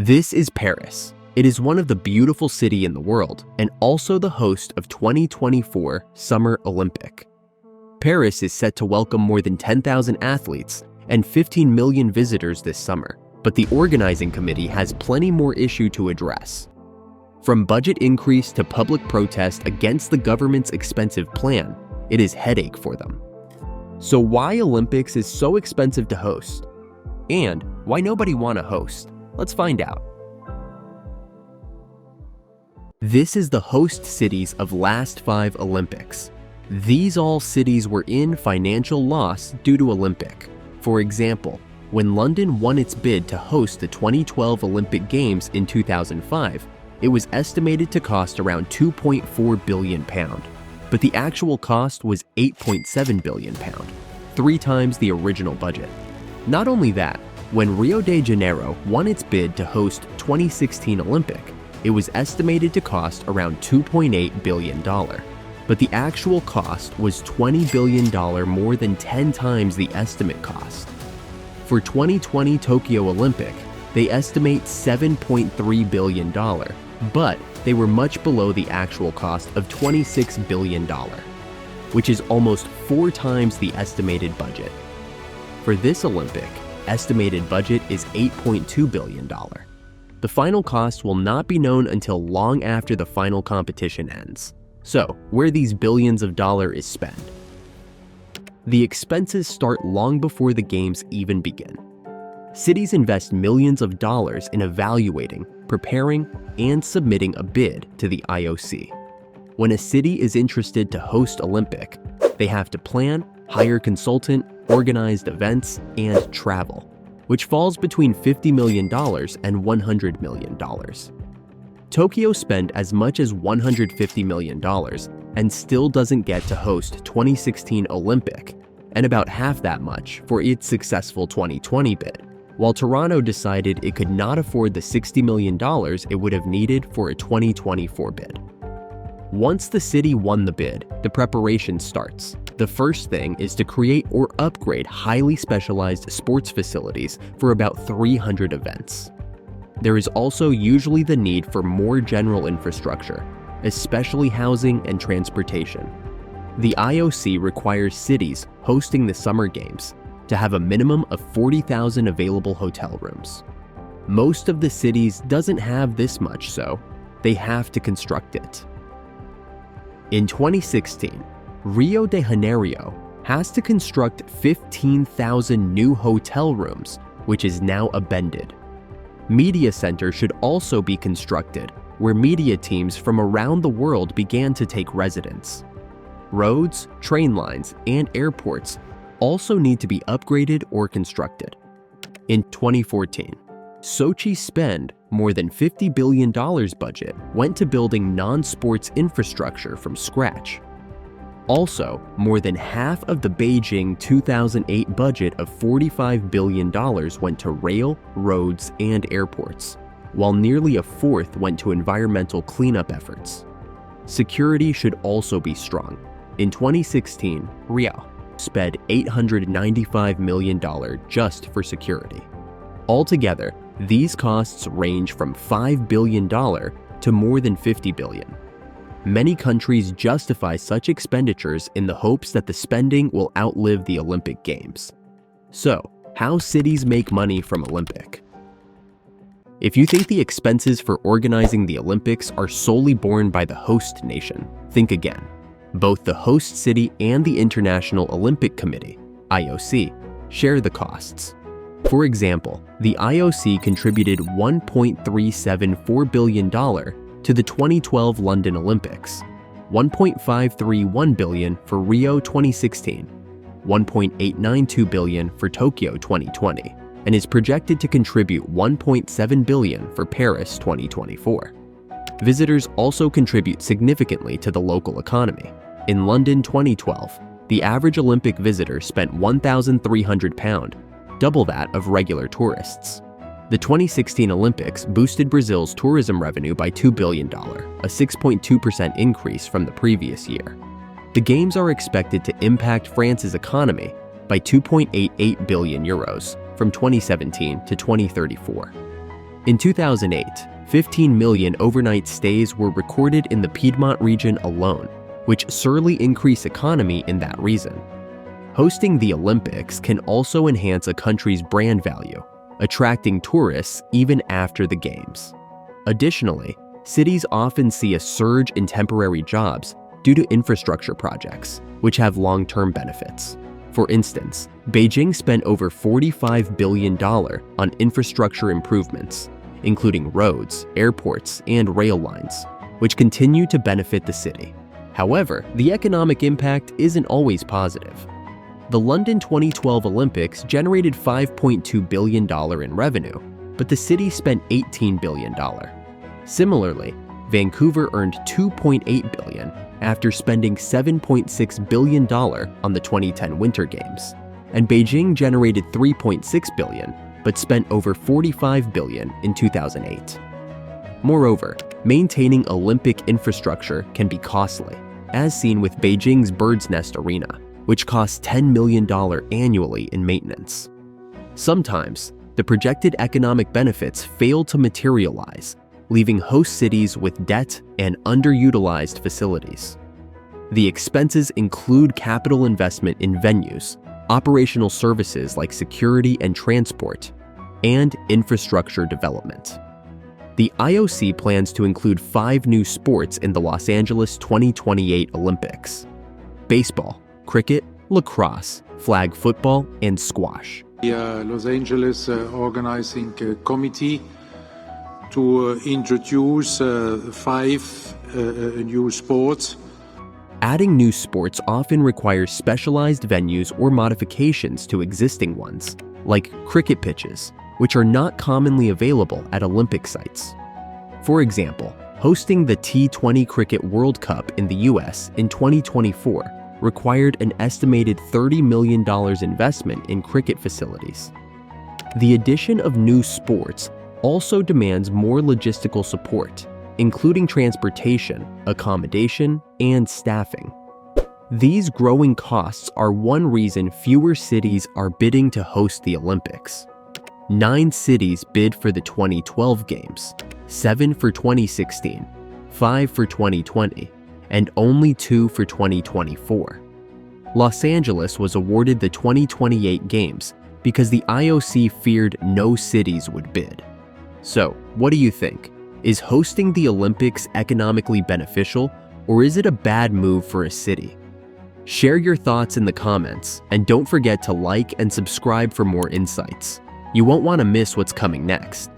This is Paris. It is one of the beautiful cities in the world and also the host of 2024 Summer Olympic. Paris is set to welcome more than 10,000 athletes and 15 million visitors this summer, but the organizing committee has plenty more issues to address. From budget increase to public protest against the government's expensive plan, it is headache for them. So why Olympics is so expensive to host? And why nobody want to host? Let's find out. This is the host cities of last 5 Olympics. These all cities were in financial loss due to Olympic. For example, when London won its bid to host the 2012 Olympic Games in 2005, it was estimated to cost around £2.4 billion, but the actual cost was £8.7 billion, 3 times the original budget. Not only that, when Rio de Janeiro won its bid to host 2016 Olympic, it was estimated to cost around $2.8 billion, but the actual cost was $20 billion, more than 10 times the estimate cost. For 2020 Tokyo Olympic, they estimate $7.3 billion, but they were much below the actual cost of $26 billion, which is almost 4 times the estimated budget. For this Olympic, estimated budget is $8.2 billion. The final cost will not be known until long after the final competition ends. So, where these billions of dollars is spent? The expenses start long before the games even begin. Cities invest millions of dollars in evaluating, preparing, and submitting a bid to the IOC. When a city is interested to host Olympic, they have to plan, hire consultant, organized events, and travel, which falls between $50 million and $100 million. Tokyo spent as much as $150 million and still doesn't get to host 2016 Olympic, and about half that much for its successful 2020 bid, while Toronto decided it could not afford the $60 million it would have needed for a 2024 bid. Once the city won the bid, the preparation starts. The first thing is to create or upgrade highly specialized sports facilities for about 300 events. There is also usually the need for more general infrastructure, especially housing and transportation. The IOC requires cities hosting the Summer Games to have a minimum of 40,000 available hotel rooms. Most of the cities doesn't have this much, so they have to construct it. In 2016, Rio de Janeiro has to construct 15,000 new hotel rooms, which is now abandoned. Media Center should also be constructed, where media teams from around the world began to take residence. Roads, train lines, and airports also need to be upgraded or constructed. In 2014, Sochi spent more than $50 billion budget went to building non-sports infrastructure from scratch. Also, more than half of the Beijing 2008 budget of $45 billion went to rail, roads, and airports, while nearly a fourth went to environmental cleanup efforts. Security should also be strong. In 2016, Rio spent $895 million just for security. Altogether, these costs range from $5 billion to more than $50 billion. Many countries justify such expenditures in the hopes that the spending will outlive the Olympic Games. So, how cities make money from Olympic? If you think the expenses for organizing the Olympics are solely borne by the host nation, think again. Both the host city and the International Olympic Committee, IOC, share the costs. For example, the IOC contributed $1.374 billion to the 2012 London Olympics, $1.531 billion for Rio 2016, $1.892 billion for Tokyo 2020, and is projected to contribute $1.7 billion for Paris 2024. Visitors also contribute significantly to the local economy. In London 2012, the average Olympic visitor spent £1,300, double that of regular tourists. The 2016 Olympics boosted Brazil's tourism revenue by $2 billion, a 6.2% increase from the previous year. The Games are expected to impact France's economy by €2.88 billion from 2017 to 2034. In 2008, 15 million overnight stays were recorded in the Piedmont region alone, which surely increased economy in that region. Hosting the Olympics can also enhance a country's brand value, attracting tourists even after the Games. Additionally, cities often see a surge in temporary jobs due to infrastructure projects, which have long-term benefits. For instance, Beijing spent over $45 billion on infrastructure improvements, including roads, airports, and rail lines, which continue to benefit the city. However, the economic impact isn't always positive. The London 2012 Olympics generated $5.2 billion in revenue, but the city spent $18 billion. Similarly, Vancouver earned $2.8 billion after spending $7.6 billion on the 2010 Winter Games, and Beijing generated $3.6 billion but spent over $45 billion in 2008. Moreover, maintaining Olympic infrastructure can be costly, as seen with Beijing's Bird's Nest Arena, which costs $10 million annually in maintenance. Sometimes, the projected economic benefits fail to materialize, leaving host cities with debt and underutilized facilities. The expenses include capital investment in venues, operational services like security and transport, and infrastructure development. The IOC plans to include 5 new sports in the Los Angeles 2028 Olympics: baseball, cricket, lacrosse, flag football, and squash. Los Angeles organizing committee to introduce 5 new sports. Adding new sports often requires specialized venues or modifications to existing ones, like cricket pitches, which are not commonly available at Olympic sites. For example, hosting the T20 Cricket World Cup in the US in 2024 required an estimated $30 million investment in cricket facilities. The addition of new sports also demands more logistical support, including transportation, accommodation, and staffing. These growing costs are one reason fewer cities are bidding to host the Olympics. 9 cities bid for the 2012 Games, 7 for 2016, 5 for 2020, and only 2 for 2024. Los Angeles was awarded the 2028 Games because the IOC feared no cities would bid. So, what do you think? Is hosting the Olympics economically beneficial, or is it a bad move for a city? Share your thoughts in the comments, and don't forget to like and subscribe for more insights. You won't want to miss what's coming next.